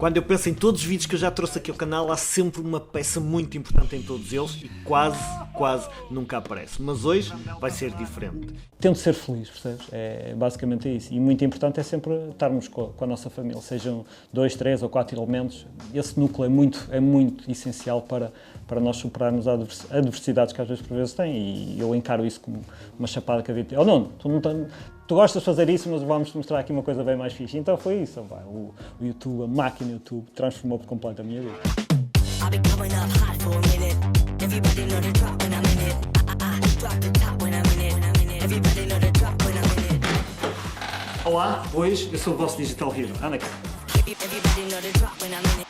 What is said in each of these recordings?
Quando eu penso em todos os vídeos que eu já trouxe aqui ao canal, há sempre uma peça muito importante em todos eles e quase nunca aparece. Mas hoje vai ser diferente. Tento ser feliz, percebes? Basicamente é isso. E muito importante é sempre estarmos com a nossa família, sejam 2, 3 ou 4 elementos. Esse núcleo é muito essencial para nós superarmos as adversidades que às vezes por vezes tem, e eu encaro isso como uma chapada que a vida... Oh não, tu gostas de fazer isso, mas vamos mostrar aqui uma coisa bem mais fixe. Então foi isso, o YouTube, a máquina YouTube, transformou por completo a minha vida. Olá, hoje eu sou o vosso Digital Hero. Anda aqui.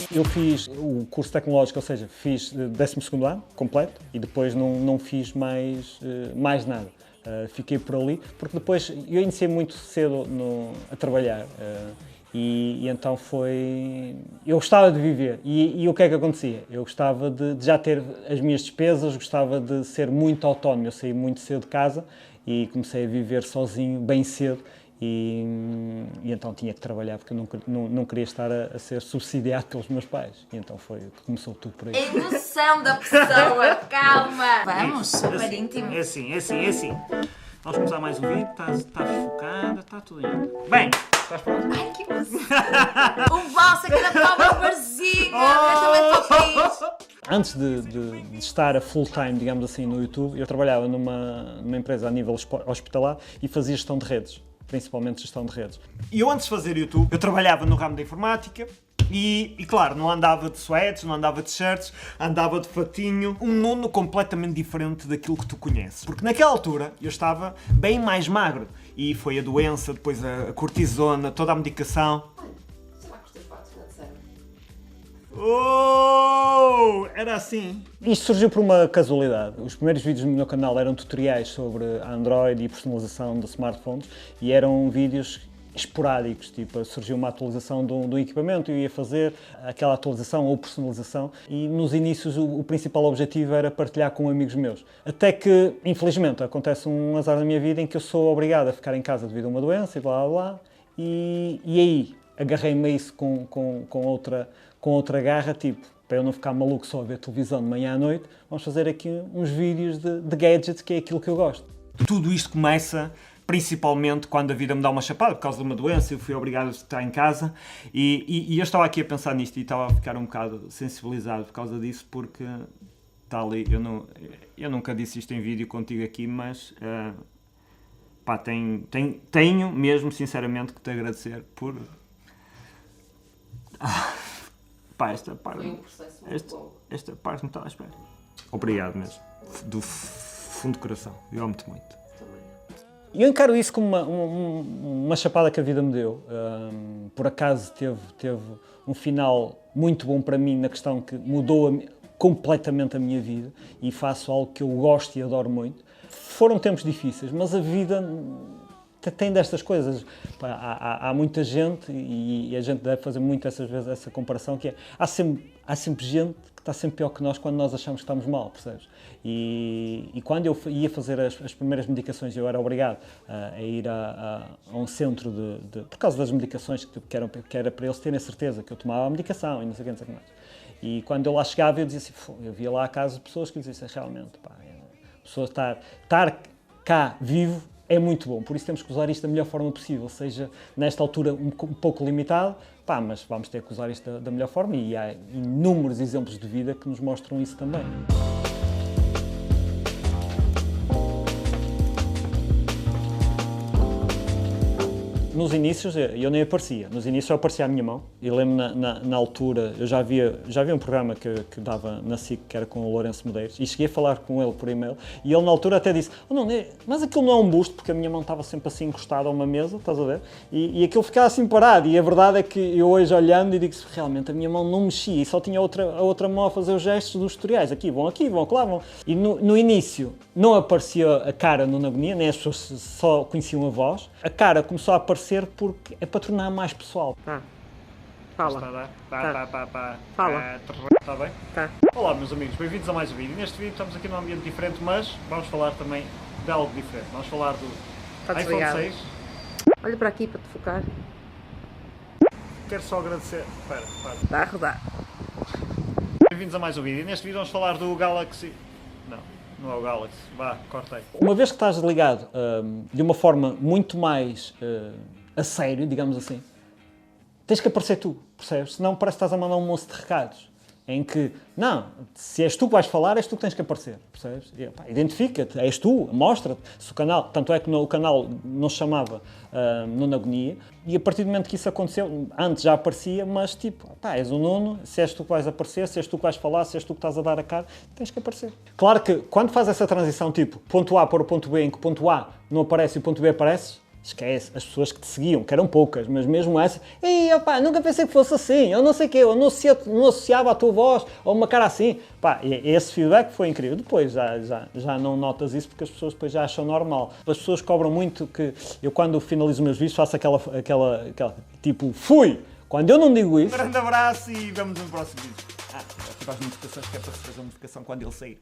Eu fiz o curso tecnológico, ou seja, fiz 12º ano completo e depois não fiz mais nada. Fiquei por ali, porque depois eu iniciei muito cedo a trabalhar e então eu gostava de viver e o que é que acontecia? Eu gostava de já ter as minhas despesas, gostava de ser muito autónomo. Eu saí muito cedo de casa e comecei a viver sozinho bem cedo. E então tinha que trabalhar porque eu não queria estar a ser subsidiado pelos meus pais. E então foi que começou tudo por aí. A emoção da pessoa, calma! Vamos, super íntimo. É assim. Vamos começar mais um vídeo, estás focada, está tudo indo. Bem, estás pronto? Ai, que emoção! O vosso, aquela palma barzinha! Eu também estou feliz! Antes de estar a full time, digamos assim, no YouTube, eu trabalhava numa empresa a nível hospitalar e fazia gestão de redes. Principalmente gestão de redes. E eu antes de fazer YouTube, eu trabalhava no ramo da informática e claro, não andava de sweats, não andava de shirts, andava de fatinho. Um mundo completamente diferente daquilo que tu conheces. Porque naquela altura eu estava bem mais magro e foi a doença, depois a cortisona, toda a medicação. Será que os teus patos não disseram? Oh, era assim. Isto surgiu por uma casualidade. Os primeiros vídeos no meu canal eram tutoriais sobre Android e personalização de smartphones e eram vídeos esporádicos, tipo, surgiu uma atualização de um equipamento e eu ia fazer aquela atualização ou personalização e nos inícios o principal objetivo era partilhar com amigos meus. Até que, infelizmente, acontece um azar na minha vida em que eu sou obrigado a ficar em casa devido a uma doença e blá blá blá e aí agarrei-me a isso com outra garra, tipo, para eu não ficar maluco só a ver televisão de manhã à noite, vamos fazer aqui uns vídeos de gadgets, que é aquilo que eu gosto. Tudo isto começa principalmente quando a vida me dá uma chapada por causa de uma doença, eu fui obrigado a estar em casa e eu estava aqui a pensar nisto e estava a ficar um bocado sensibilizado por causa disso, porque está ali, eu nunca disse isto em vídeo contigo aqui, mas pá, tenho mesmo sinceramente que te agradecer por... Pá, esta parte... Foi um processo muito longo. Esta parte não estava à espera. Obrigado mesmo, do fundo do coração, eu amo-te muito. Eu encaro isso como uma chapada que a vida me deu. Por acaso teve um final muito bom para mim na questão que mudou completamente a minha vida e faço algo que eu gosto e adoro muito. Foram tempos difíceis, mas a vida tem destas coisas. Há muita gente e a gente deve fazer muito essas vezes essa comparação, que é, há sempre gente que está sempre pior que nós quando nós achamos que estamos mal, percebes? E quando eu ia fazer as primeiras medicações, eu era obrigado a ir a um centro por causa das medicações que era para eles terem a certeza que eu tomava a medicação e não sei o que mais. E quando eu lá chegava, eu dizia assim, eu via lá casos de pessoas que diziam assim, realmente, pá, a pessoa estar cá vivo é muito bom, por isso temos que usar isto da melhor forma possível, seja nesta altura um pouco limitado, pá, mas vamos ter que usar isto da melhor forma e há inúmeros exemplos de vida que nos mostram isso também. Nos inícios eu nem aparecia, nos inícios só aparecia a minha mão e lembro na altura, eu já havia um programa que dava na SIC que era com o Lourenço Medeiros e cheguei a falar com ele por e-mail e ele na altura até disse, oh, não, mas aquilo não é um busto porque a minha mão estava sempre assim encostada a uma mesa, estás a ver? E aquilo ficava assim parado e a verdade é que eu hoje olhando e digo realmente a minha mão não mexia e só tinha a outra mão a fazer os gestos dos tutoriais, aqui vão, lá vão. E no início não aparecia a cara no Nagonia, nem as pessoas só conheciam a voz, a cara começou a aparecer porque é para tornar mais pessoal. Fala. Fala. Está bem? Tá. Olá meus amigos, bem-vindos a mais um vídeo. Neste vídeo estamos aqui num ambiente diferente, mas vamos falar também de algo diferente. Vamos falar do Tá iPhone desligado. 6. Olha para aqui para te focar. quero só agradecer. Espera. Está a rodar. Bem-vindos a mais um vídeo. Neste vídeo vamos falar do Galaxy. Não é o Galaxy. Vá, corta aí. Uma vez que estás ligado de uma forma muito mais a sério, digamos assim, tens que aparecer tu, percebes? Senão parece que estás a mandar um monte de recados. Em que, não, se és tu que vais falar, és tu que tens que aparecer, percebes? E, pá, identifica-te, és tu, mostra-te. Se o canal, tanto é que o canal não se chamava Nuno Agonia, e a partir do momento que isso aconteceu, antes já aparecia, mas tipo, pá, és o Nuno, se és tu que vais aparecer, se és tu que vais falar, se és tu que estás a dar a cara, tens que aparecer. Claro que quando faz essa transição, tipo, ponto A para o ponto B, em que o ponto A não aparece e o ponto B aparece, esquece, as pessoas que te seguiam, que eram poucas, mas mesmo essa, ei, opá, nunca pensei que fosse assim, eu não sei o quê, eu não associava a tua voz ou uma cara assim. Pá, e esse feedback foi incrível. Depois já não notas isso porque as pessoas depois já acham normal. As pessoas cobram muito que eu quando finalizo os meus vídeos faço aquela tipo, fui! Quando eu não digo isso... Um grande abraço e vemos no próximo vídeo. Ativa as notificações que é para se fazer a notificação quando ele sair.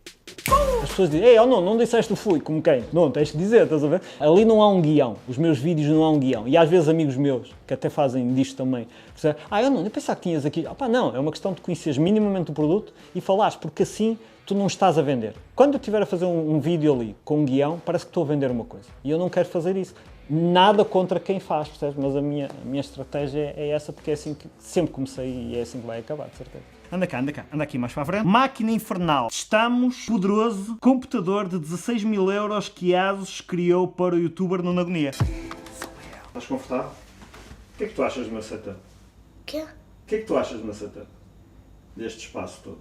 As pessoas dizem, ei, não disseste o fui, como quem? Não, tens que dizer, estás a ver? Ali não há um guião, os meus vídeos não há um guião. E às vezes amigos meus, que até fazem disto também, dizem, eu pensava que tinhas aqui. Opá, não, é uma questão de conheceres minimamente o produto e falares, porque assim tu não estás a vender. Quando eu estiver a fazer um vídeo ali com um guião, parece que estou a vender uma coisa. E eu não quero fazer isso. Nada contra quem faz, percebes? Mas a minha estratégia é essa, porque é assim que sempre comecei e é assim que vai acabar, de certeza. Anda aqui mais para a frente. Máquina infernal. Testamos poderoso computador de 16.000 euros que Asus criou para o youtuber Nuno Agonia. Estás confortável? O que é que tu achas do meu setup? Quê? O que é que tu achas do meu setup? Deste espaço todo?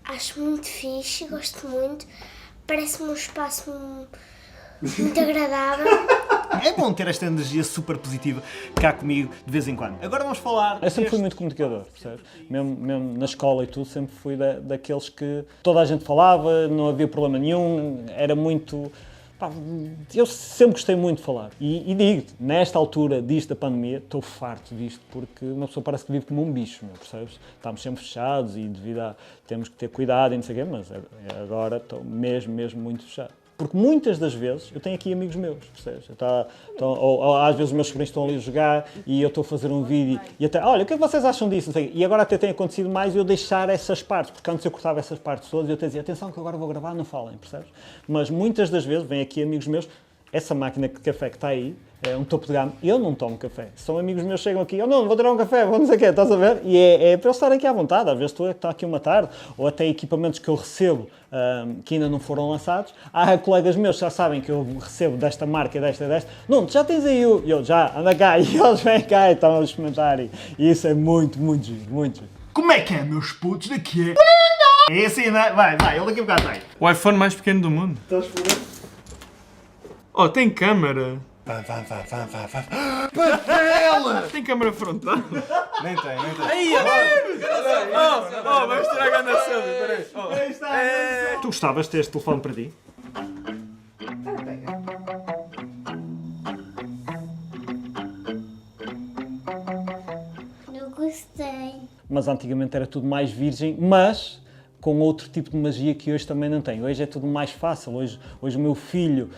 Acho muito fixe, gosto muito. Parece-me um espaço muito agradável. É bom ter esta energia super positiva cá comigo de vez em quando. Agora vamos falar... Eu sempre fui muito comunicador, percebes? Mesmo na escola e tudo, sempre fui daqueles que toda a gente falava, não havia problema nenhum, era muito... Pá, eu sempre gostei muito de falar. E digo-te, nesta altura disto da pandemia, estou farto disto, porque uma pessoa parece que vive como um bicho, percebes? Estamos sempre fechados e temos que ter cuidado e não sei o quê, mas agora estou mesmo muito fechado. Porque muitas das vezes eu tenho aqui amigos meus, percebes? Ou às vezes os meus sobrinhos estão ali a jogar e eu estou a fazer um vídeo e até, olha, o que é que vocês acham disso? E agora até tem acontecido mais eu deixar essas partes, porque antes eu cortava essas partes todas e eu até dizia, atenção que agora vou gravar, não falem, percebes? Mas muitas das vezes vêm aqui amigos meus, essa máquina de café que está aí, é um topo de gama, eu não tomo café. São amigos meus que chegam aqui, não, vou tirar um café, vou não sei o quê, estás a ver? E é para eles estarem aqui à vontade, às vezes estou aqui uma tarde, ou até equipamentos que eu recebo que ainda não foram lançados. Há colegas meus que já sabem que eu recebo desta marca, desta, não, tu já tens aí o... Eu, já, anda cá, e eles vêm cá e estão a experimentar, e isso é muito giro, muito giro. Como é que é, meus putos? Daqui é assim, não é? Vai, ele daqui a bocado sai. O iPhone mais pequeno do mundo. Estás furando? Oh, tem câmara. Vai. Tem câmara frontal. Nem tem. Aí, vai estragar na selfie, peraí. Tu gostavas de ter este telefone para ti? Eu gostei. Mas antigamente era tudo mais virgem, mas com outro tipo de magia que hoje também não tem. Hoje é tudo mais fácil. Hoje o meu filho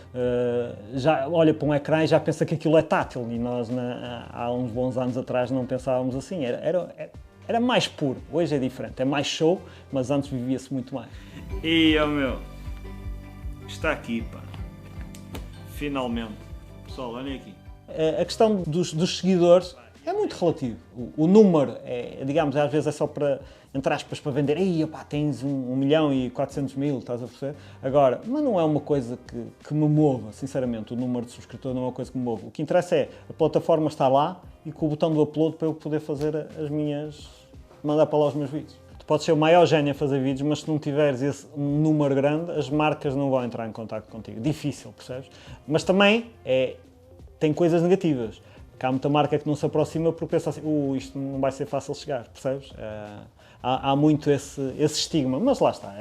já olha para um ecrã e já pensa que aquilo é tátil. E nós, há uns bons anos atrás, não pensávamos assim. Era mais puro. Hoje é diferente. É mais show, mas antes vivia-se muito mais. E, meu, está aqui, pá. Finalmente. Pessoal, olhem aqui. A questão dos seguidores é muito relativo. O número, digamos, às vezes é só para, entre aspas, para vender. Ei, opá, tens 1.400.000, estás a perceber? Agora, mas não é uma coisa que me mova, sinceramente. O número de subscritores não é uma coisa que me mova. O que interessa é a plataforma estar lá e com o botão do upload para eu poder fazer mandar para lá os meus vídeos. Tu podes ser o maior gênio a fazer vídeos, mas se não tiveres esse número grande, as marcas não vão entrar em contato contigo. Difícil, percebes? Mas também tem coisas negativas. Há muita marca que não se aproxima porque pensa assim, isto não vai ser fácil chegar, percebes? Há muito esse estigma, mas lá está,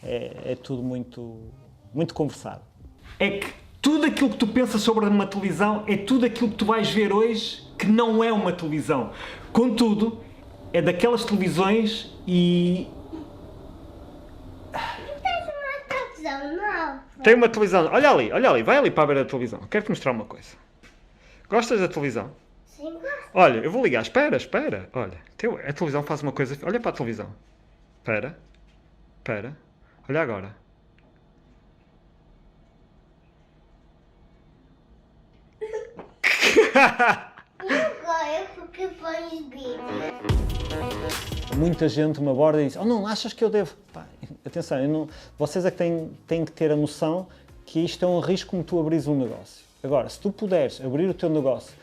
é tudo muito conversado. É que tudo aquilo que tu pensas sobre uma televisão é tudo aquilo que tu vais ver hoje que não é uma televisão. Contudo, é daquelas televisões e... Não. Tem uma televisão, olha ali, vai ali para ver a televisão. Quero-te mostrar uma coisa. Gostas da televisão? Sim, gosto. Olha, eu vou ligar. Espera. Olha, a televisão faz uma coisa... Olha para a televisão. Espera. Olha agora. Agora porque pões bico. Muita gente me aborda e diz, oh não, achas que eu devo... Pá, atenção, vocês é que têm que ter a noção que isto é um risco como tu abris um negócio. Agora, se tu puderes abrir o teu negócio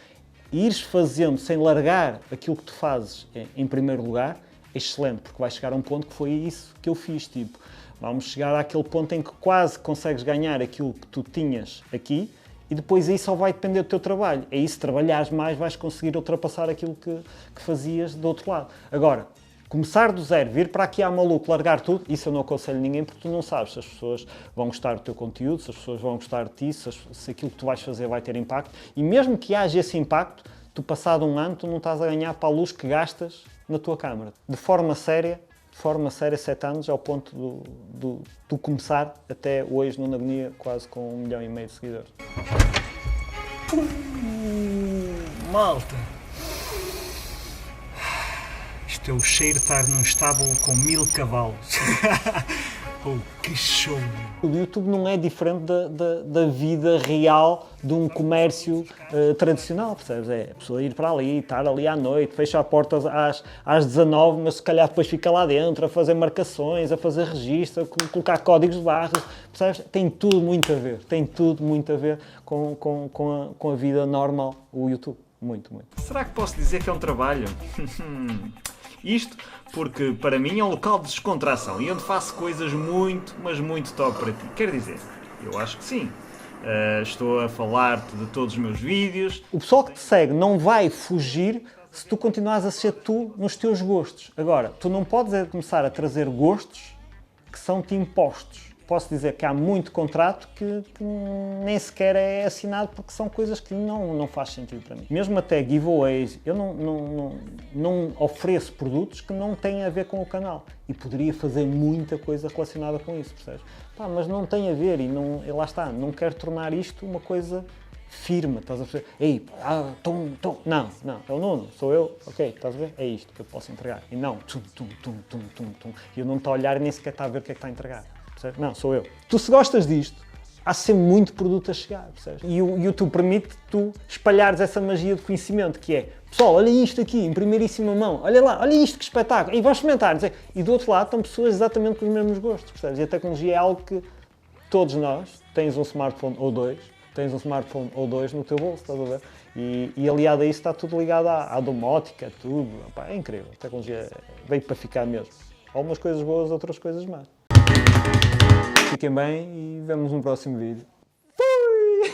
e ires fazendo sem largar aquilo que tu fazes em primeiro lugar, é excelente, porque vai chegar a um ponto que foi isso que eu fiz, tipo, vamos chegar àquele ponto em que quase consegues ganhar aquilo que tu tinhas aqui e depois aí só vai depender do teu trabalho. É isso, se trabalhares mais vais conseguir ultrapassar aquilo que fazias do outro lado. Agora, começar do zero, vir para aqui à maluco, largar tudo, isso eu não aconselho ninguém porque tu não sabes se as pessoas vão gostar do teu conteúdo, se as pessoas vão gostar de ti, se aquilo que tu vais fazer vai ter impacto. E mesmo que haja esse impacto, tu passado um ano, tu não estás a ganhar para a luz que gastas na tua câmara. De forma séria, 7 anos, ao ponto do começar até hoje no Agonia, quase com 1,5 milhão de seguidores. Malta! Isto é o cheiro de estar num estábulo com 1000 cavalos. Oh, que show! O YouTube não é diferente da vida real de um comércio tradicional, percebes? É a pessoa ir para ali, estar ali à noite, fecha a porta às 19, mas se calhar depois fica lá dentro a fazer marcações, a fazer registro, a colocar códigos de barras, percebes? Tem tudo muito a ver, com a vida normal, o YouTube. Muito. Será que posso dizer que é um trabalho? Isto porque para mim é um local de descontração e onde faço coisas muito, mas muito top para ti. Quer dizer, eu acho que sim. Estou a falar-te de todos os meus vídeos. O pessoal que te segue não vai fugir se tu continuares a ser tu nos teus gostos. Agora, tu não podes começar a trazer gostos que são-te impostos. Posso dizer que há muito contrato que nem sequer é assinado porque são coisas que não faz sentido para mim. Mesmo até giveaways, eu não ofereço produtos que não têm a ver com o canal. E poderia fazer muita coisa relacionada com isso, percebes? Pá, mas não tem a ver e lá está, não quero tornar isto uma coisa firme, estás a perceber? Ei, não, é o Nuno, sou eu, ok, estás a ver? É isto que eu posso entregar. E não, e eu não estou a olhar e nem sequer está a ver o que é que está a entregar. Percebes? Não, sou eu. Tu se gostas disto, há sempre muito produto a chegar, percebes? E o YouTube permite tu espalhares essa magia de conhecimento, que é, pessoal, olha isto aqui, em primeiríssima mão, olha lá, olha isto, que espetáculo, e vais experimentar, e do outro lado estão pessoas exatamente com os mesmos gostos, percebes? E a tecnologia é algo que todos nós, tens um smartphone ou dois no teu bolso, estás a ver? E aliado a isso está tudo ligado à domótica, tudo, opa, é incrível, a tecnologia veio para ficar mesmo. Algumas coisas boas, outras coisas más. Fiquem bem e vemos no próximo vídeo. Fui!